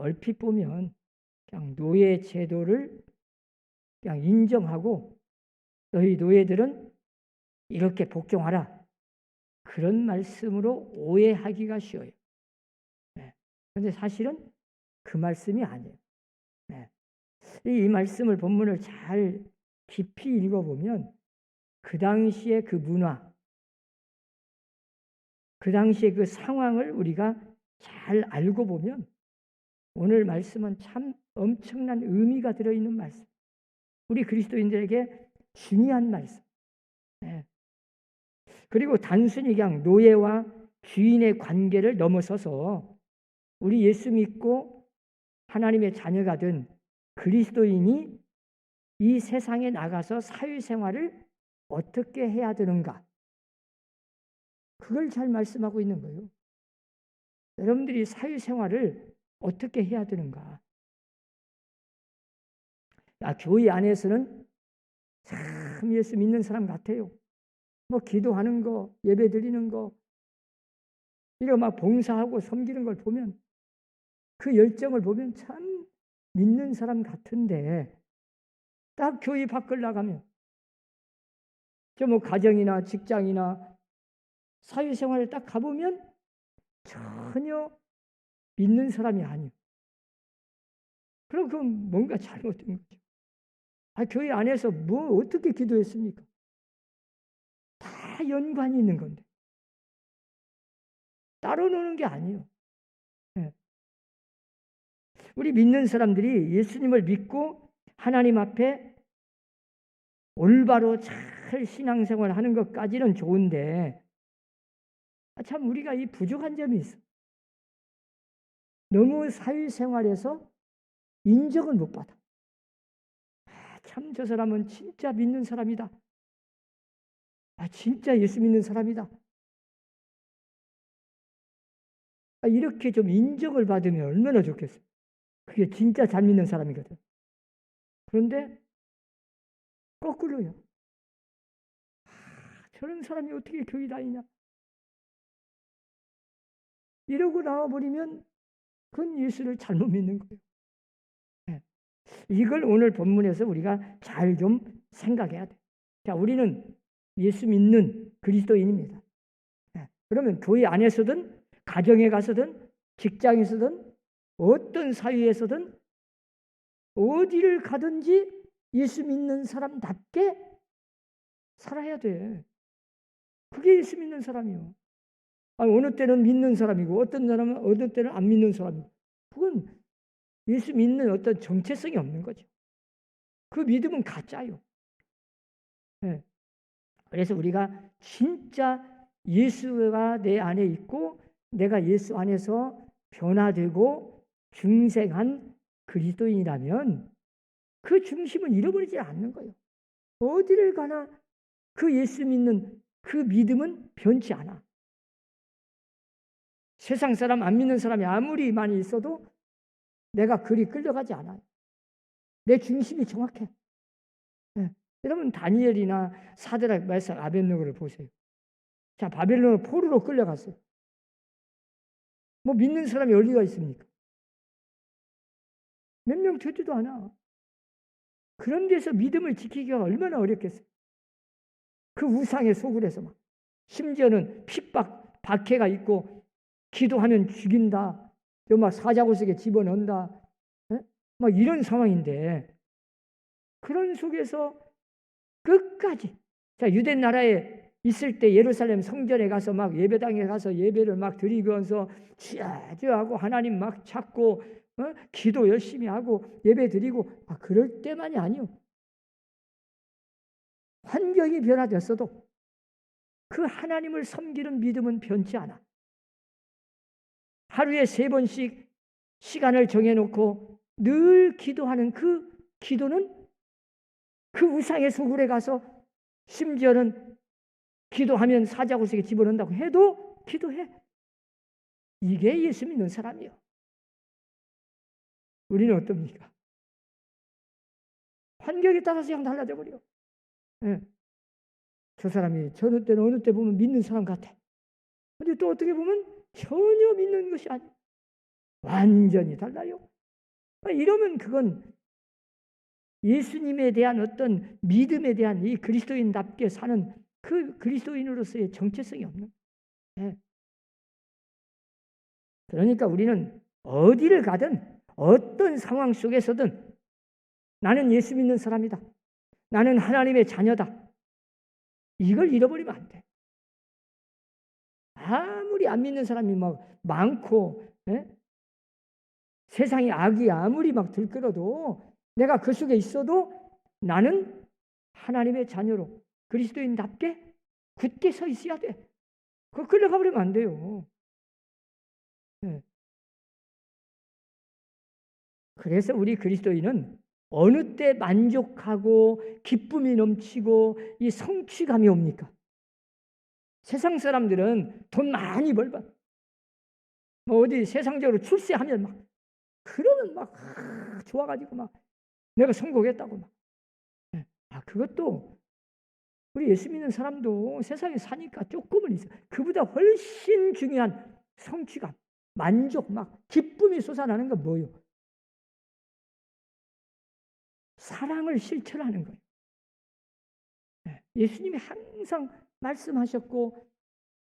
얼핏 보면 그냥 노예 제도를 그냥 인정하고 너희 노예들은 이렇게 복종하라. 그런 말씀으로 오해하기가 쉬워요. 그런데 사실은 그 말씀이 아니에요. 이 말씀을 본문을 잘 깊이 읽어보면 그 당시의 그 문화, 그 당시의 그 상황을 우리가 잘 알고 보면 오늘 말씀은 참 엄청난 의미가 들어있는 말씀. 우리 그리스도인들에게 중요한 말씀. 그리고 단순히 그냥 노예와 주인의 관계를 넘어서서 우리 예수 믿고 하나님의 자녀가 된 그리스도인이 이 세상에 나가서 사회생활을 어떻게 해야 되는가? 그걸 잘 말씀하고 있는 거예요. 여러분들이 사회생활을 어떻게 해야 되는가? 교회 안에서는 참 예수 믿는 사람 같아요. 뭐 기도하는 거, 예배 드리는 거, 이거 막 봉사하고 섬기는 걸 보면 그 열정을 보면 참 믿는 사람 같은데 딱 교회 밖을 나가면 저 뭐 가정이나 직장이나 사회생활에 딱 가보면 전혀 믿는 사람이 아니에요. 그럼 그건 뭔가 잘못된 거죠. 교회 안에서 뭐 어떻게 기도했습니까? 다 연관이 있는 건데. 따로 노는 게 아니에요. 우리 믿는 사람들이 예수님을 믿고 하나님 앞에 올바로 잘 신앙생활 하는 것까지는 좋은데 참 우리가 이 부족한 점이 있어. 너무 사회생활에서 인정을 못 받아. 참 저 사람은 진짜 믿는 사람이다. 진짜 예수 믿는 사람이다. 이렇게 좀 인정을 받으면 얼마나 좋겠어요. 그게 진짜 잘 믿는 사람이거든. 그런데 거꾸로요. 저런 사람이 어떻게 교회 다니냐. 이러고 나와버리면 그건 예수를 잘못 믿는 거예요. 이걸 오늘 본문에서 우리가 잘 좀 생각해야 돼. 자, 우리는 예수 믿는 그리스도인입니다. 그러면 교회 안에서든 가정에 가서든 직장에서든 어떤 사회에서든 어디를 가든지 예수 믿는 사람답게 살아야 돼. 그게 예수 믿는 사람이요. 어느 때는 믿는 사람이고 어떤 사람은 어느 때는 안 믿는 사람이고 그건 예수 믿는 어떤 정체성이 없는 거죠. 그 믿음은 가짜요. 그래서 우리가 진짜 예수가 내 안에 있고 내가 예수 안에서 변화되고 중생한 그리스도인이라면 그 중심은 잃어버리지 않는 거예요. 어디를 가나 그 예수 믿는 그 믿음은 변치 않아. 세상 사람 안 믿는 사람이 아무리 많이 있어도 내가 그리 끌려가지 않아요. 내 중심이 정확해. 여러분 다니엘이나 사드락, 메삭, 아벳느고를 보세요. 자, 바벨론 포로로 끌려갔어요. 뭐 믿는 사람이 어디가 있습니까? 몇 명 되지도 않아. 그런 데서 믿음을 지키기가 얼마나 어렵겠어요. 그 우상에 속으려서 막 심지어는 핍박, 박해가 있고 기도하면 죽인다. 막 사자굴 속에 집어넣는다. 막 이런 상황인데 그런 속에서 끝까지 자 유대 나라에 있을 때 예루살렘 성전에 가서 막 예배당에 가서 예배를 막 드리면서 주야주야하고 하나님 막 찾고 기도 열심히 하고 예배 드리고 그럴 때만이 아니요. 환경이 변화됐어도 그 하나님을 섬기는 믿음은 변치 않아. 하루에 3번씩 시간을 정해놓고 늘 기도하는 그 기도는 그 우상의 소굴에 가서 심지어는 기도하면 사자굴 속에 집어넣는다고 해도 기도해. 이게 예수 믿는 사람이요. 우리는 어떻습니까? 환경에 따라서 그냥 달라져 버려. 저 사람이 저럴 때는 어느 때 보면 믿는 사람 같아. 근데 또 어떻게 보면 전혀 믿는 것이 아니에요. 완전히 달라요. 이러면 그건 예수님에 대한 어떤 믿음에 대한 이 그리스도인답게 사는 그 그리스도인으로서의 정체성이 없는 거예요. 그러니까 우리는 어디를 가든 어떤 상황 속에서든 나는 예수 믿는 사람이다. 나는 하나님의 자녀다. 이걸 잃어버리면 안 돼. 아무리 안 믿는 사람이 막 많고 세상에 악이 아무리 막 들끓어도 내가 그 속에 있어도 나는 하나님의 자녀로 그리스도인답게 굳게 서 있어야 돼. 그거 끌려가 버리면 안 돼요. 그래서 우리 그리스도인은 어느 때 만족하고 기쁨이 넘치고 이 성취감이 옵니까? 세상 사람들은 돈 많이 벌봐. 뭐 어디 세상적으로 출세하면 막 그러면 막 좋아가지고 막 내가 성공했다고 막. 그것도 우리 예수 믿는 사람도 세상에 사니까 조금은 있어. 그보다 훨씬 중요한 성취감, 만족, 막 기쁨이 솟아나는 건 뭐예요? 사랑을 실천하는 거예요. 예수님이 항상 말씀하셨고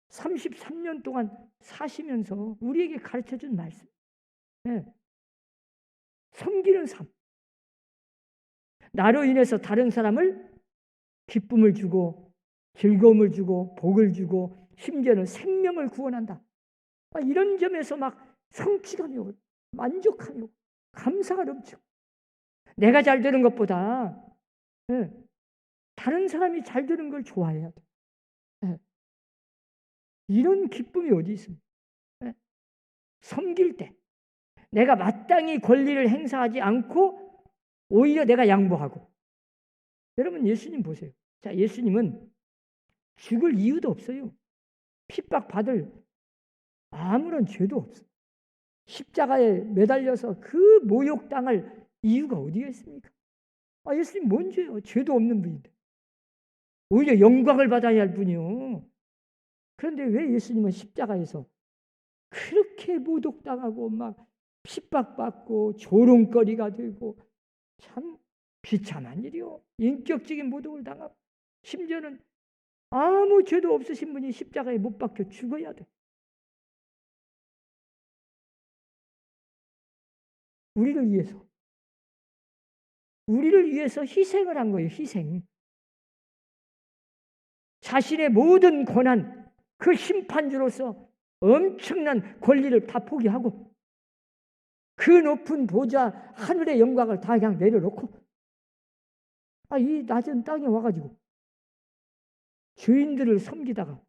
33년 동안 사시면서 우리에게 가르쳐준 말씀. 섬기는 삶. 나로 인해서 다른 사람을 기쁨을 주고 즐거움을 주고 복을 주고 심지어는 생명을 구원한다. 이런 점에서 막 성취감이 오고 만족감이 오고 감사가 넘치고 내가 잘 되는 것보다 다른 사람이 잘 되는 걸 좋아해야 돼. 이런 기쁨이 어디 있습니까? 섬길 때 내가 마땅히 권리를 행사하지 않고 오히려 내가 양보하고. 여러분 예수님 보세요. 자, 예수님은 죽을 이유도 없어요. 핍박받을 아무런 죄도 없어요. 십자가에 매달려서 그 모욕당할 이유가 어디에 있습니까? 예수님 뭔 죄요? 죄도 없는 분인데. 오히려 영광을 받아야 할 분이요. 그런데 왜 예수님은 십자가에서 그렇게 모독당하고 막 핍박받고 조롱거리가 되고 참 비참한 일이요. 인격적인 모독을 당하고 심지어는 아무 죄도 없으신 분이 십자가에 못 박혀 죽어야 돼. 우리를 위해서 희생을 한 거예요. 희생. 자신의 모든 고난, 그 심판주로서 엄청난 권리를 다 포기하고 그 높은 보좌 하늘의 영광을 다 그냥 내려놓고 이 낮은 땅에 와가지고 죄인들을 섬기다가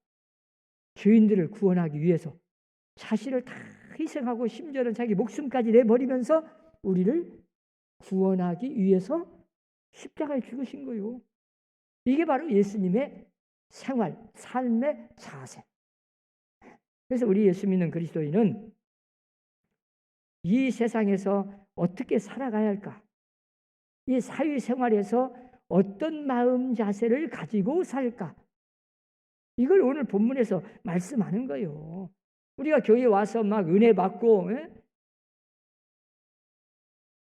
죄인들을 구원하기 위해서 자신을 다 희생하고 심지어는 자기 목숨까지 내버리면서 우리를 구원하기 위해서 십자가에 죽으신 거예요. 이게 바로 예수님의 생활, 삶의 자세. 그래서 우리 예수 믿는 그리스도인은 이 세상에서 어떻게 살아가야 할까? 이 사회생활에서 어떤 마음 자세를 가지고 살까? 이걸 오늘 본문에서 말씀하는 거예요. 우리가 교회에 와서 막 은혜 받고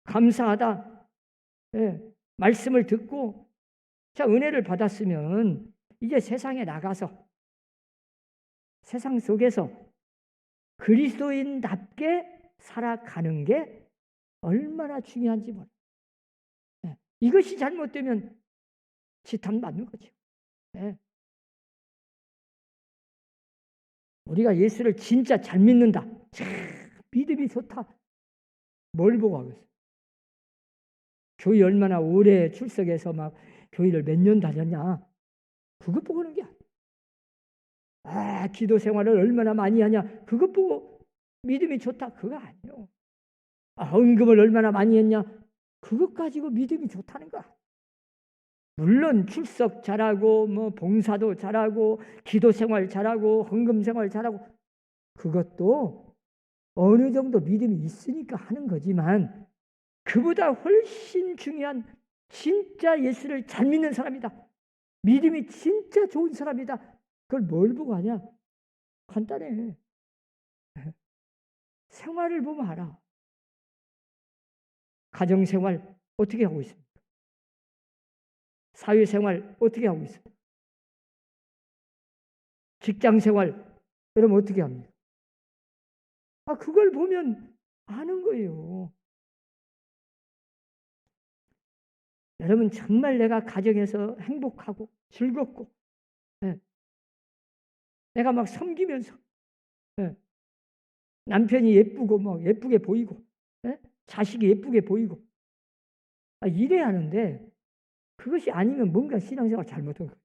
감사하다. 말씀을 듣고 자 은혜를 받았으면 이제 세상에 나가서 세상 속에서 그리스도인답게 살아가는 게 얼마나 중요한지 몰라요. 이것이 잘못되면 지탄 받는 거죠. 우리가 예수를 진짜 잘 믿는다. 참 믿음이 좋다. 뭘 보고 하겠어요? 교회 얼마나 오래 출석해서 막 교회를 몇 년 다녔냐. 그것 보고 하는 게 아니야. 기도 생활을 얼마나 많이 하냐. 그것 보고 믿음이 좋다. 그거 아니에요. 헌금을 얼마나 많이 했냐. 그것 가지고 믿음이 좋다는 거야. 물론 출석 잘하고 뭐 봉사도 잘하고 기도 생활 잘하고 헌금 생활 잘하고 그것도 어느 정도 믿음이 있으니까 하는 거지만 그보다 훨씬 중요한 진짜 예수를 잘 믿는 사람이다. 믿음이 진짜 좋은 사람이다. 그걸 뭘 보고 하냐? 간단해. 생활을 보면 알아. 가정생활 어떻게 하고 있습니까? 사회생활 어떻게 하고 있습니까? 직장생활 여러분 어떻게 합니까? 그걸 보면 아는 거예요. 여러분 정말 내가 가정에서 행복하고 즐겁고 내가 막 섬기면서 남편이 예쁘고 막 예쁘게 보이고 자식이 예쁘게 보이고 이래야 하는데 그것이 아니면 뭔가 신앙생활 잘못한 거예요.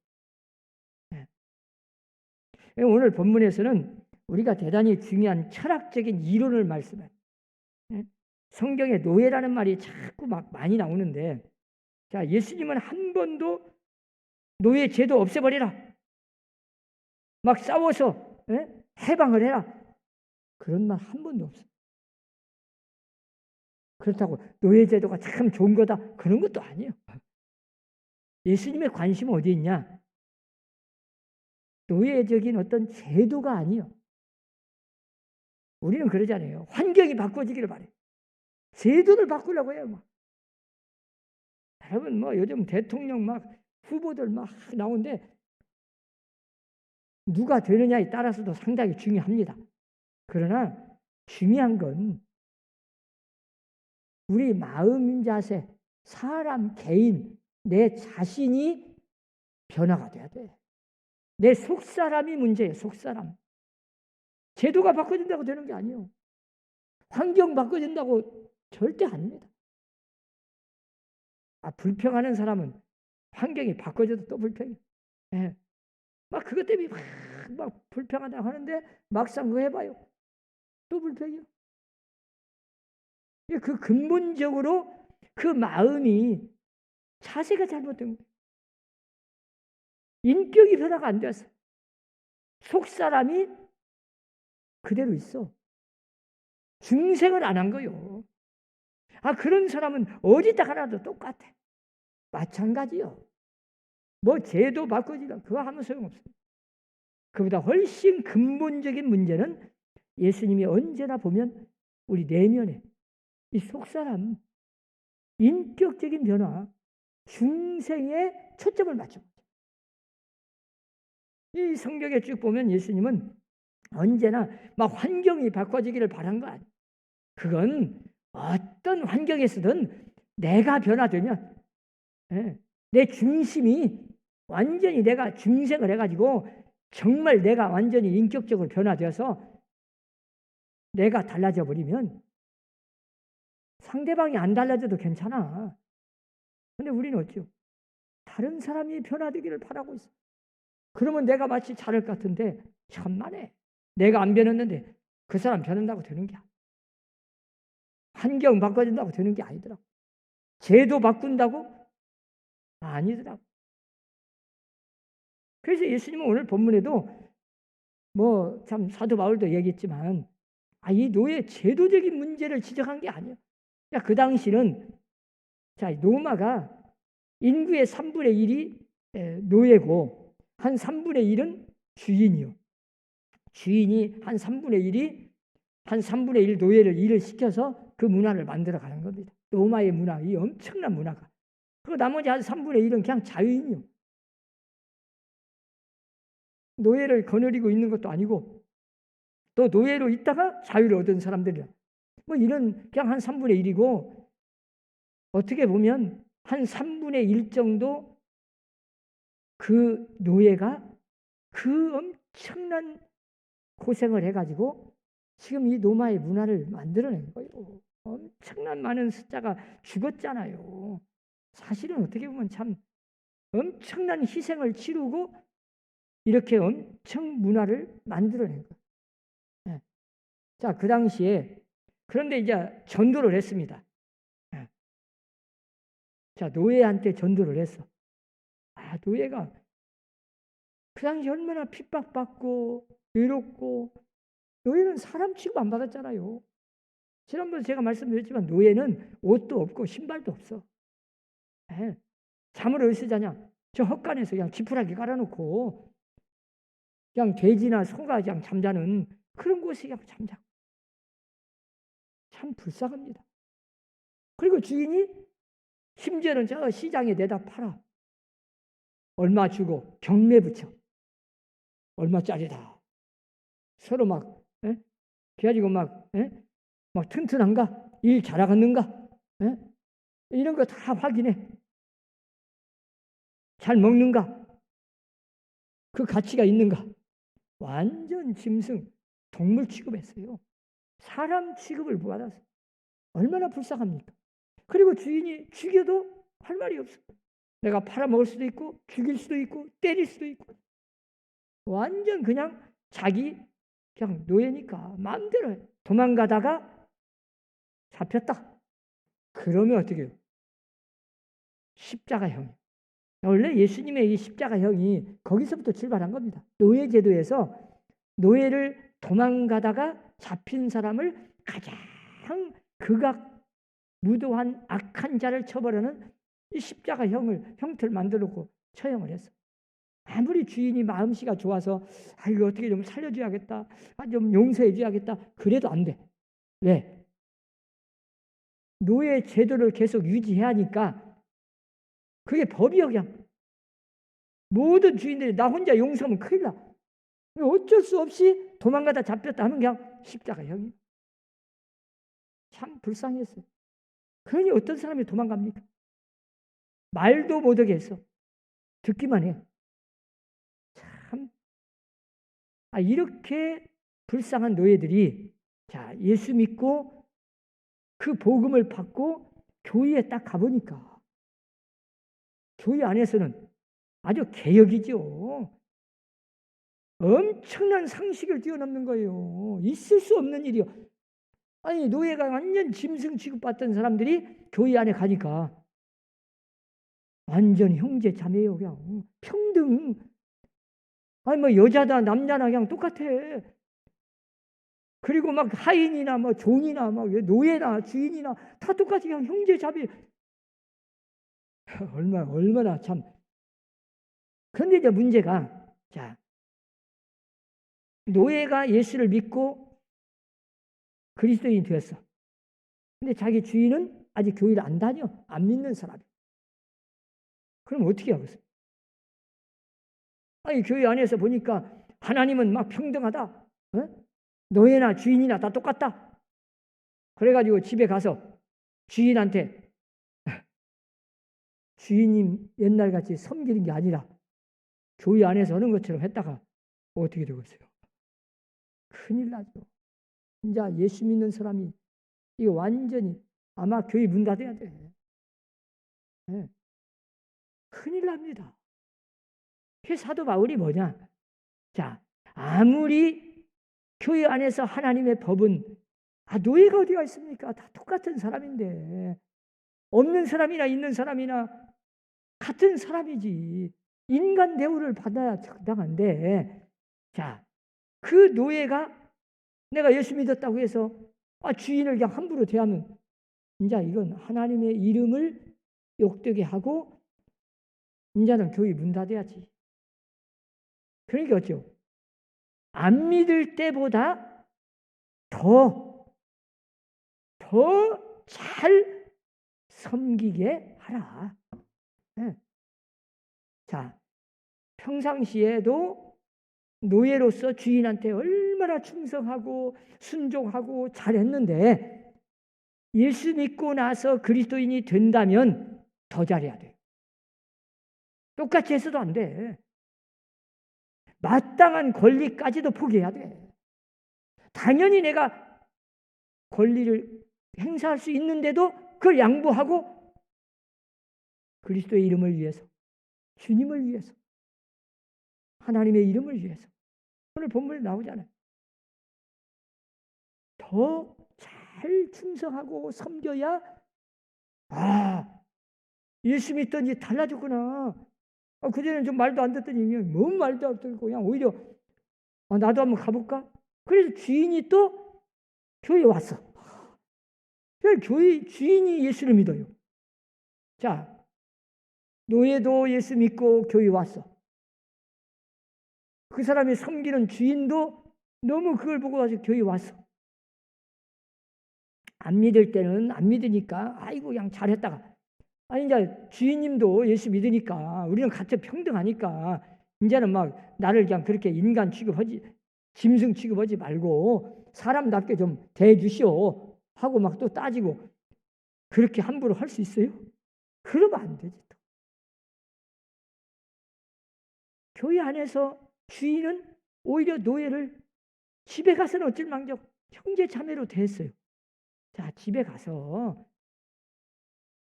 오늘 본문에서는 우리가 대단히 중요한 철학적인 이론을 말씀해요. 성경에 노예라는 말이 자꾸 막 많이 나오는데 자, 예수님은 한 번도 노예 제도 없애버리라. 막 싸워서 해방을 해라. 그런 말 한 번도 없어요. 그렇다고 노예 제도가 참 좋은 거다. 그런 것도 아니에요. 예수님의 관심은 어디 있냐? 노예적인 어떤 제도가 아니에요. 우리는 그러잖아요. 환경이 바꿔지기를 바래요. 제도를 바꾸려고 해요. 막. 여러분 뭐 요즘 대통령 막 후보들 막 나오는데 누가 되느냐에 따라서도 상당히 중요합니다. 그러나 중요한 건 우리 마음 자세, 사람 개인, 내 자신이 변화가 돼야 돼. 내 속사람이 문제예요. 속사람. 제도가 바꿔진다고 되는 게 아니에요. 환경 바꿔진다고 절대 아닙니다. 불평하는 사람은 환경이 바꿔져도 또 불평해. 막 그것 때문에 막 불평하다고 하는데 막상 그거 해봐요. 또 불평해요. 그 근본적으로 그 마음이 자세가 잘못된 거예요. 인격이 변화가 안 돼서 속사람이 그대로 있어. 중생을 안 한 거요. 그런 사람은 어디다 가라도 똑같아. 마찬가지요. 뭐 제도 바꿔지라 그거 하면 소용없어요. 그보다 훨씬 근본적인 문제는 예수님이 언제나 보면 우리 내면에 이 속사람 인격적인 변화 중생에 초점을 맞춘 거죠. 이 성경에 쭉 보면 예수님은 언제나 막 환경이 바꿔지기를 바란 거 아니에요. 그건 어떤 환경에서든 내가 변화되면 내 중심이 완전히 내가 중생을 해가지고 정말 내가 완전히 인격적으로 변화되어서 내가 달라져 버리면 상대방이 안 달라져도 괜찮아. 근데 우리는 어찌요? 다른 사람이 변화되기를 바라고 있어. 그러면 내가 마치 잘할 것 같은데 천만에 내가 안 변했는데 그 사람 변한다고 되는 게 아니야. 환경 바꿔준다고 되는 게 아니더라고. 제도 바꾼다고? 아니더라고. 그래서 예수님은 오늘 본문에도 뭐 참 사도 바울도 얘기했지만 이 노예 제도적인 문제를 지적한 게 아니에요. 그러니까 그 당시는 자 로마가 인구의 3분의 1이 노예고 한 3분의 1은 주인이요. 주인이 한 3분의 1 노예를 일을 시켜서 그 문화를 만들어 가는 겁니다. 로마의 문화, 이 엄청난 문화가. 그리고 나머지 한 3분의 1은 그냥 자유인이요. 노예를 거느리고 있는 것도 아니고 또 노예로 있다가 자유를 얻은 사람들이야. 뭐 이런 그냥 한 3분의 1이고 어떻게 보면 한 3분의 1 정도 그 노예가 그 엄청난 고생을 해가지고 지금 이 로마의 문화를 만들어낸 거예요. 엄청난 많은 숫자가 죽었잖아요. 사실은 어떻게 보면 참 엄청난 희생을 치르고 이렇게 엄청 문화를 만들어낸 거예요. 네. 자, 그 당시에 그런데 이제 전도를 했습니다. 네. 자, 노예한테 전도를 했어. 노예가 그 당시 얼마나 핍박받고 외롭고 노예는 사람 취급 안 받았잖아요. 지난번에 제가 말씀드렸지만 노예는 옷도 없고 신발도 없어. 네. 잠을 어디서 자냐? 저 헛간에서 그냥 지푸라기 깔아놓고 그냥 돼지나 소가 그냥 잠자는 그런 곳에 그냥 잠자. 참 불쌍합니다. 그리고 주인이 심지어는 저 시장에 내다 팔아. 얼마 주고 경매 붙여. 얼마짜리다. 서로 막 그래가지고 막 튼튼한가? 일 잘하겠는가? 이런 거 다 확인해. 잘 먹는가? 그 가치가 있는가? 완전 짐승, 동물 취급했어요. 사람 취급을 받아서 얼마나 불쌍합니까? 그리고 주인이 죽여도 할 말이 없어. 내가 팔아먹을 수도 있고 죽일 수도 있고 때릴 수도 있고 완전 그냥 자기 그냥 노예니까 마음대로 해. 도망가다가 잡혔다. 그러면 어떻게 해요? 십자가형. 원래 예수님의 이 십자가형이 거기서부터 출발한 겁니다. 노예제도에서 노예를 도망가다가 잡힌 사람을 가장 극악무도한 악한 자를 처벌하는 이 십자가형을 형태를 만들어 놓고 처형을 했어. 아무리 주인이 마음씨가 좋아서 이거 어떻게 좀 살려줘야겠다, 좀 용서해줘야겠다 그래도 안 돼. 왜? 노예 제도를 계속 유지해야 하니까 그게 법이야. 그냥 모든 주인들이 나 혼자 용서하면 큰일 나. 어쩔 수 없이 도망가다 잡혔다 하면 그냥 십자가형이. 참 불쌍했어요. 그러니 어떤 사람이 도망갑니까? 말도 못하게 했어. 듣기만 해. 참 이렇게 불쌍한 노예들이 자 예수 믿고 그 복음을 받고 교회에 딱 가보니까 교회 안에서는 아주 개혁이죠. 엄청난 상식을 뛰어넘는 거예요. 있을 수 없는 일이요. 아니 노예가 완전 짐승 취급받던 사람들이 교회 안에 가니까 완전 형제 자매요. 그냥 평등. 아니 뭐 여자다 남자나 그냥 똑같아. 그리고 막 하인이나 뭐 종이나 막 노예나 주인이나 다 똑같이 그냥 형제 자매. 얼마나 참. 그런데 이제 문제가 자 노예가 예수를 믿고 그리스도인이 되었어. 근데 자기 주인은 아직 교회를 안 다녀. 안 믿는 사람이. 그럼 어떻게 하겠어요? 아니 교회 안에서 보니까 하나님은 막 평등하다. 노예나 주인이나 다 똑같다. 그래가지고 집에 가서 주인한테 주인님 옛날같이 섬기는 게 아니라 교회 안에서 하는 것처럼 했다가 어떻게 되겠어요? 큰일 나죠. 이제 예수 믿는 사람이 이거 완전히 아마 교회 문 닫아야 돼. 큰일 납니다. 사도 바울이 뭐냐? 자, 아무리 교회 안에서 하나님의 법은 노예가 어디가 있습니까? 다 똑같은 사람인데 없는 사람이나 있는 사람이나 같은 사람이지. 인간 대우를 받아야 적당한데 자, 그 노예가 내가 예수 믿었다고 해서 주인을 그냥 함부로 대하면 이제 이건 하나님의 이름을 욕되게 하고 이제는 교회 문 닫아야지. 그러니까 어쩌? 안 믿을 때보다 더 잘 섬기게 하라. 자, 평상시에도 노예로서 주인한테 얼마나 충성하고 순종하고 잘했는데 예수 믿고 나서 그리스도인이 된다면 더 잘해야 돼. 똑같이 해서도 안 돼. 마땅한 권리까지도 포기해야 돼. 당연히 내가 권리를 행사할 수 있는데도 그걸 양보하고 그리스도의 이름을 위해서, 주님을 위해서, 하나님의 이름을 위해서. 오늘 본문에 나오잖아요. 더 잘 충성하고 섬겨야 예수 믿더니 달라졌구나. 그전에는 좀 말도 안 듣더니 뭔 말도 안 듣고 그냥 오히려 나도 한번 가볼까? 그래서 주인이 또 교회에 왔어. 교회 주인이 예수를 믿어요. 자, 노예도 예수 믿고 교회에 왔어. 그 사람이 섬기는 주인도 너무 그걸 보고 와서 교회에 왔어. 안 믿을 때는 안 믿으니까 아이고 그냥 잘했다가, 아니 이제 주인님도 예수 믿으니까 우리는 같이 평등하니까 이제는 막 나를 그냥 그렇게 인간 취급하지, 짐승 취급하지 말고 사람답게 좀 대해주시오 하고 막 또 따지고, 그렇게 함부로 할 수 있어요? 그러면 안 되지. 또. 교회 안에서 주인은 오히려 노예를 집에 가서는 어찔망정 형제 자매로 대했어요. 자, 집에 가서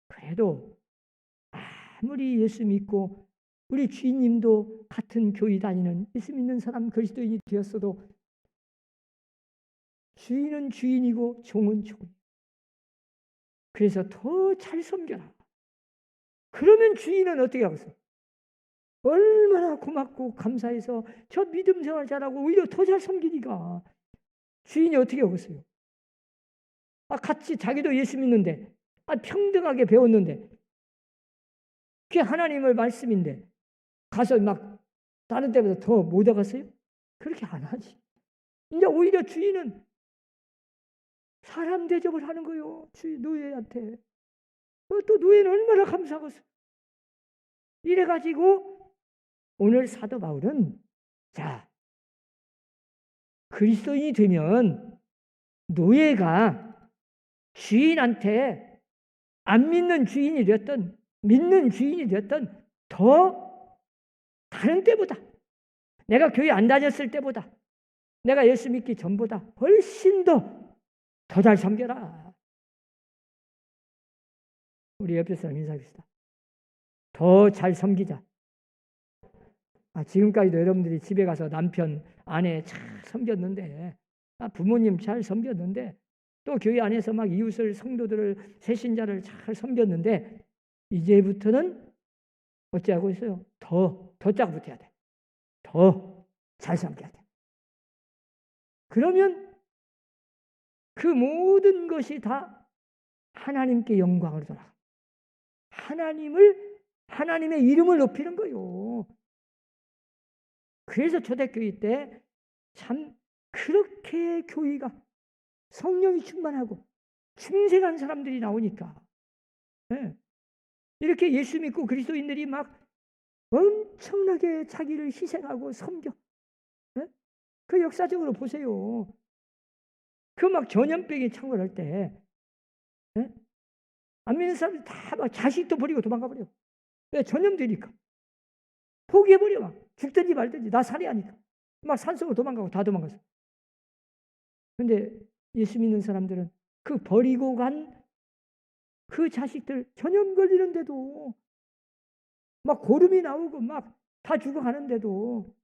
그래도 아무리 예수 믿고 우리 주인님도 같은 교회 다니는 예수 믿는 사람 그리스도인이 되었어도 주인은 주인이고 종은 종. 그래서 더 잘 섬겨라. 그러면 주인은 어떻게 하겠어요? 얼마나 고맙고 감사해서 저 믿음 생활 잘하고 오히려 더 잘 섬기니까 주인이 어떻게 하겠어요? 같이 자기도 예수 믿는데, 평등하게 배웠는데, 그게 하나님의 말씀인데 가서 막 다른 때보다 더 못 얻었어요? 그렇게 안 하지. 이제 오히려 주인은 사람 대접을 하는 거요. 주인 노예한테. 또 노예는 얼마나 감사하겠어요. 이래가지고 오늘 사도 바울은, 자, 그리스도인이 되면 노예가 주인한테 안 믿는 주인이 되었던 믿는 주인이 되었던 더 다른 때보다, 내가 교회 안 다녔을 때보다, 내가 예수 믿기 전보다 훨씬 더 잘 섬겨라. 우리 옆에 사람 인사합시다. 더 잘 섬기자. 지금까지도 여러분들이 집에 가서 남편, 아내 잘 섬겼는데, 부모님 잘 섬겼는데, 또 교회 안에서 막 이웃을, 성도들을, 새신자를 잘 섬겼는데, 이제부터는 어찌하고 있어요? 더 짝 붙여야 돼. 더 잘 섬겨야 돼. 그러면 그 모든 것이 다 하나님께 영광을 돌아. 하나님의 이름을 높이는 거요. 그래서 초대교회 때 참 그렇게 교회가 성령이 충만하고 충생한 사람들이 나오니까, 네. 이렇게 예수 믿고 그리스도인들이 막 엄청나게 자기를 희생하고 섬겨. 네? 그 역사적으로 보세요. 그 막 전염병이 창궐할 때, 네? 안 믿는 사람들 다 막 자식도 버리고 도망가 버려. 왜? 전염되니까. 포기해버려. 막 죽든지 말든지 나 살해하니까. 막 산속으로 도망가고 다 도망갔어. 근데 예수 믿는 사람들은 그 버리고 간 그 자식들 전염 걸리는데도, 막 고름이 나오고 막 다 죽어가는데도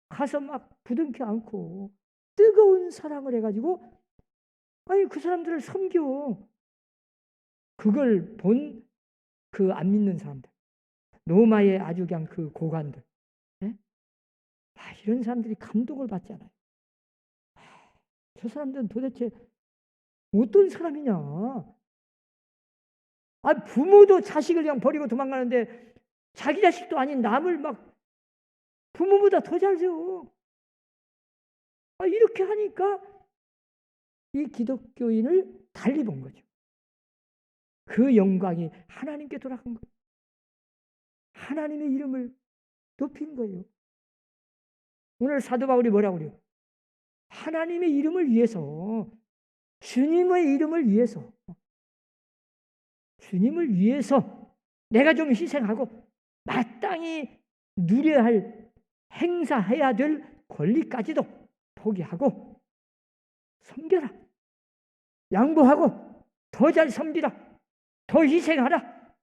가서 막 부둥켜 안고 뜨거운 사랑을 해가지고, 아니 그 사람들을 섬겨. 그걸 본 그 안 믿는 사람들, 로마의 아주 그냥 그 고관들, 네? 이런 사람들이 감동을 받잖아요. 저 사람들은 도대체 어떤 사람이냐? 부모도 자식을 그냥 버리고 도망가는데 자기 자식도 아닌 남을 막 부모보다 더 잘 세워. 이렇게 하니까 이 기독교인을 달리 본 거죠. 그 영광이 하나님께 돌아간 거예요. 하나님의 이름을 높인 거예요. 오늘 사도 바울이 뭐라고 그래요? 하나님의 이름을 위해서, 주님의 이름을 위해서, 주님을 위해서 내가 좀 희생하고 마땅히 누려야 할, 행사해야 될 권리까지도 포기하고 섬겨라. 양보하고 더 잘 섬기라. 더 희생하라.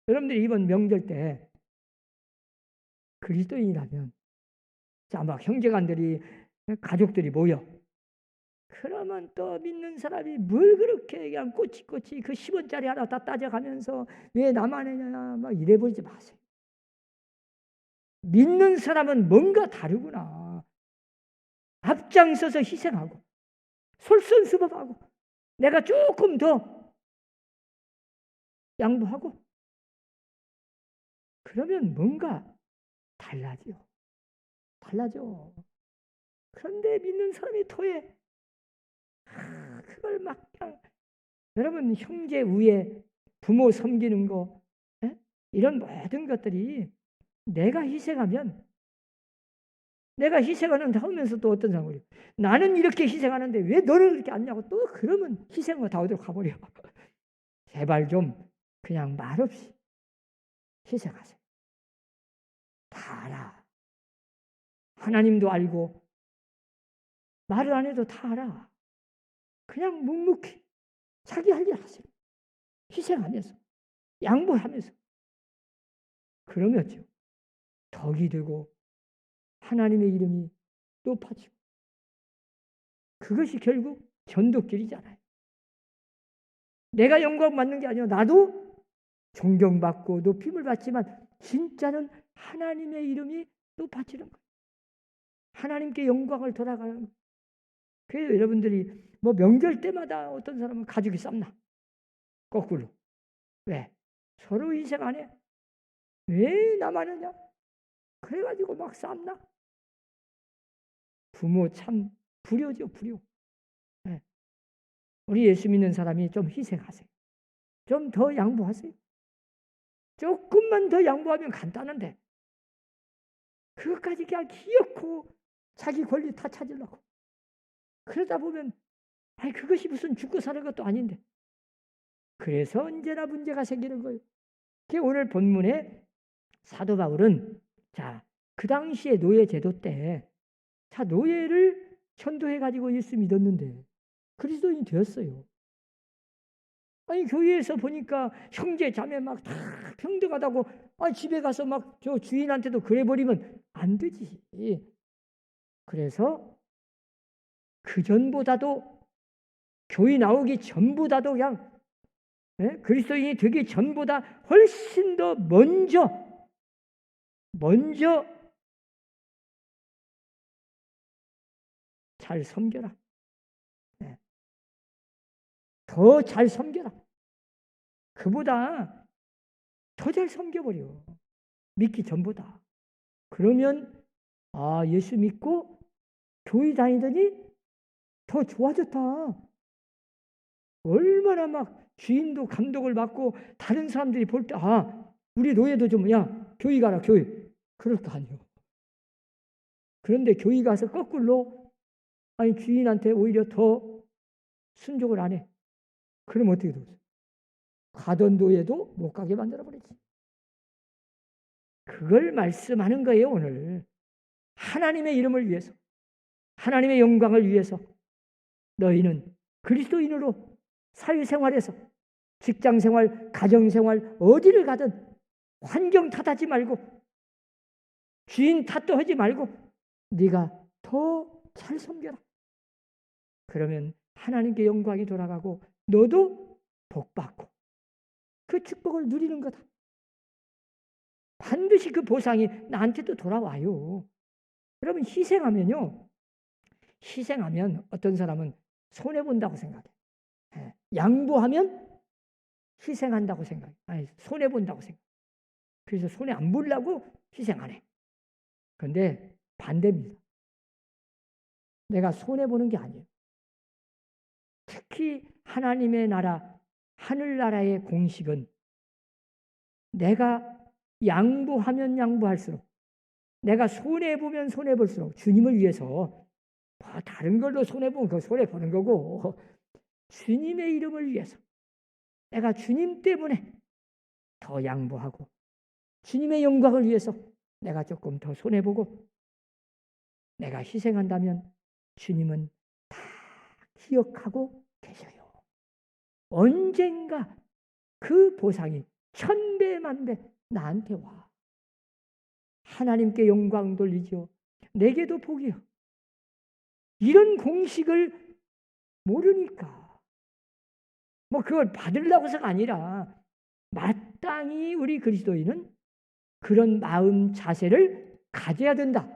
여러분들이 이번 명절 때 그리스도인이라면, 자, 막 형제간들이, 가족들이 모여, 그러면 또 믿는 사람이 뭘 그렇게 그냥 꼬치꼬치 그 10원짜리 하나 다 따져가면서 왜 나만 해냐 막 이래버리지 마세요. 믿는 사람은 뭔가 다르구나. 앞장서서 희생하고 솔선수범하고 내가 조금 더 양보하고, 그러면 뭔가 달라져. 그런데 믿는 사람이 토해. 그걸 막 그냥 여러분 형제 우애, 부모 섬기는 거, 이런 모든 것들이 내가 희생하면 내가 희생하는다 하면서 또 어떤 사람이 나는 이렇게 희생하는데 왜 너는 그렇게 안냐고 또 그러면 희생을 다 어디로 가버려. 제발 좀 그냥 말없이 희생하세요. 다 알아. 하나님도 알고 말을 안 해도 다 알아. 그냥 묵묵히 자기 할 일 하세요. 희생하면서 양보하면서 그러면요 덕이 되고 하나님의 이름이 높아지고 그것이 결국 전도길이잖아요. 내가 영광 받는 게 아니라 나도 존경받고 높임을 받지만 진짜는 하나님의 이름이 높아지는 거예요. 하나님께 영광을 돌아가는 거예요. 그래서 여러분들이 뭐 명절 때마다 어떤 사람은 가족이 쌈나. 거꾸로. 왜? 서로 희생 안 해? 왜 나만 하냐? 그래가지고 막 쌈나? 부모 참 불효죠, 불효. 네. 우리 예수 믿는 사람이 좀 희생하세요. 좀 더 양보하세요. 조금만 더 양보하면 간단한데 그것까지 그냥 기어코 자기 권리 다 찾으려고 그러다 보면 아니 그것이 무슨 죽고 사는 것도 아닌데 그래서 언제나 문제가 생기는 거예요. 오늘 본문에 사도 바울은 그 당시에 노예 제도 때 노예를 천도해가지고 예수 믿었는데 그리스도인이 되었어요. 아니 교회에서 보니까 형제 자매 막 다 평등하다고 집에 가서 막 저 주인한테도 그래 버리면 안 되지. 그래서 그 전보다도 교회 나오기 전보다도 그냥 그리스도인이 되기 전보다 훨씬 더 먼저 잘 섬겨라. 더 잘 섬겨라. 그보다 더 잘 섬겨버려. 믿기 전보다. 그러면 예수 믿고 교회 다니더니 더 좋아졌다. 얼마나 막 주인도 감독을 받고 다른 사람들이 볼 때 우리 노예도 좀 교회 가라 교회. 그럴 거 아니에요. 그런데 교회 가서 거꾸로 주인한테 오히려 더 순종을 안 해. 그럼 어떻게 되겠어요? 가던 노예도 못 가게 만들어버리지. 그걸 말씀하는 거예요 오늘. 하나님의 이름을 위해서 하나님의 영광을 위해서 너희는 그리스도인으로 사회생활에서 직장생활, 가정생활 어디를 가든 환경 탓하지 말고 주인 탓도 하지 말고 네가 더 잘 섬겨라. 그러면 하나님께 영광이 돌아가고 너도 복받고 그 축복을 누리는 거다. 반드시 그 보상이 나한테도 돌아와요. 여러분 희생하면 어떤 사람은 손해본다고 생각해. 양보하면 희생한다고 생각해. 손해본다고 생각해. 그래서 손해 안 보려고 희생 안 해. 그런데 반대입니다. 내가 손해보는 게 아니에요. 특히 하나님의 나라, 하늘나라의 공식은 내가 양보하면 양보할수록 내가 손해보면 손해볼수록 주님을 위해서 다른 걸로 손해보면 그거 손해보는 거고 주님의 이름을 위해서 내가 주님 때문에 더 양보하고 주님의 영광을 위해서 내가 조금 더 손해보고 내가 희생한다면 주님은 다 기억하고 계셔요. 언젠가 그 보상이 1000배 만배 나한테 와. 하나님께 영광 돌리죠. 내게도 복이요. 이런 공식을 모르니까 그걸 받으려고서가 아니라 마땅히 우리 그리스도인은 그런 마음 자세를 가져야 된다.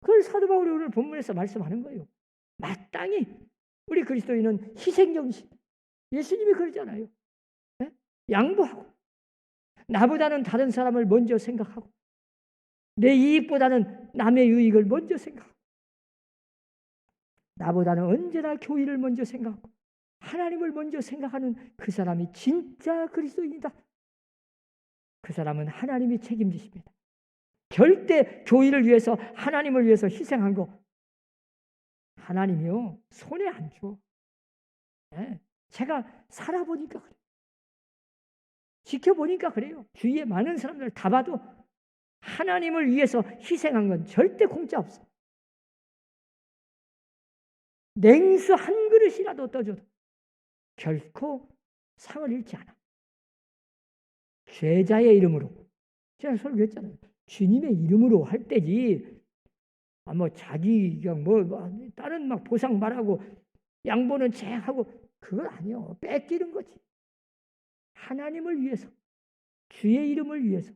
그걸 사도 바울이 오늘 본문에서 말씀하는 거예요. 마땅히 우리 그리스도인은 희생정신. 예수님이 그러잖아요. 양보하고 나보다는 다른 사람을 먼저 생각하고 내 이익보다는 남의 유익을 먼저 생각하고 나보다는 언제나 교회를 먼저 생각하고 하나님을 먼저 생각하는 그 사람이 진짜 그리스도인이다. 그 사람은 하나님이 책임지십니다. 절대 교회를 위해서 하나님을 위해서 희생한 거 하나님이요 손에 안 줘. 네. 제가 살아보니까 그래요. 지켜보니까 그래요. 주위에 많은 사람들 다 봐도 하나님을 위해서 희생한 건 절대 공짜 없어. 냉수 한 그릇이라도 떠줘도 결코 상을 잃지 않아. 죄자의 이름으로. 제가 설교했잖아요. 주님의 이름으로 할 때지. 뭐 자기 다른 막 보상 말하고 양보는 제하고 그건 아니요. 뺏기는 거지. 하나님을 위해서, 주의 이름을 위해서,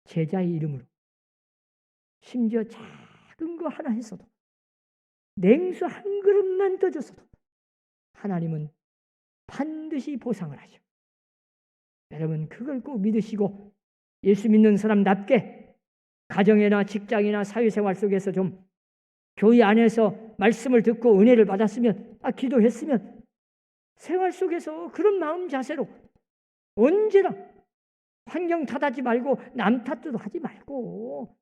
제자의 이름으로. 심지어 작은 거 하나 했어도, 냉수 한 그릇만 떠줬어도 하나님은 반드시 보상을 하죠. 여러분 그걸 꼭 믿으시고 예수 믿는 사람답게 가정이나 직장이나 사회생활 속에서 좀 교회 안에서 말씀을 듣고 은혜를 받았으면, 기도했으면 생활 속에서 그런 마음 자세로 언제나 환경 탓하지 말고 남 탓도 하지 말고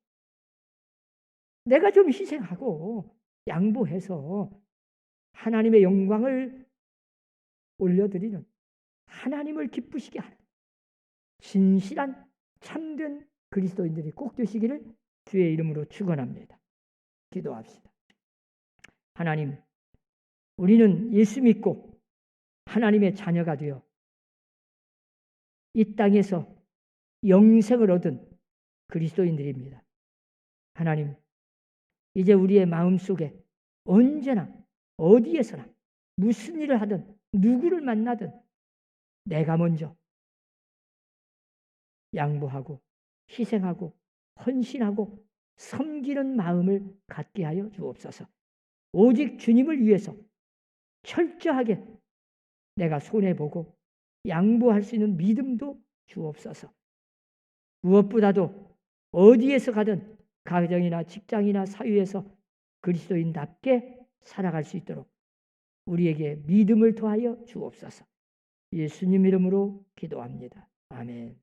내가 좀 희생하고 양보해서 하나님의 영광을 올려드리는, 하나님을 기쁘시게 하는 진실한 참된 그리스도인들이 꼭 되시기를 주의 이름으로 축원합니다. 기도합시다. 하나님, 우리는 예수 믿고 하나님의 자녀가 되어 이 땅에서 영생을 얻은 그리스도인들입니다. 하나님, 이제 우리의 마음속에 언제나 어디에서나 무슨 일을 하든 누구를 만나든 내가 먼저 양보하고 희생하고 헌신하고 섬기는 마음을 갖게 하여 주옵소서. 오직 주님을 위해서 철저하게 내가 손해보고 양보할 수 있는 믿음도 주옵소서. 무엇보다도 어디에서 가든 가정이나 직장이나 사회에서 그리스도인답게 살아갈 수 있도록 우리에게 믿음을 더하여 주옵소서. 예수님 이름으로 기도합니다. 아멘.